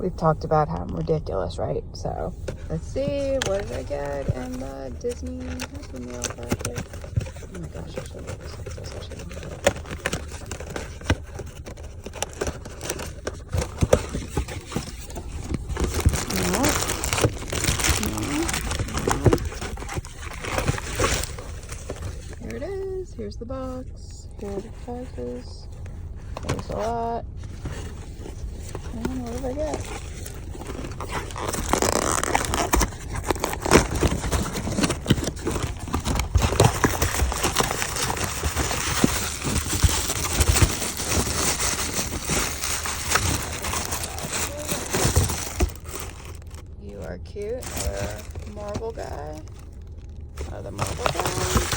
We've talked about how I'm ridiculous, right? So let's see, what did I get in the Disney Happy Meal package? Oh my gosh, I should have this. I should Here it is. Here's the box. Here are the prices. There's a lot. And what did I get? You are cute. Another marble guy. Another marble guy.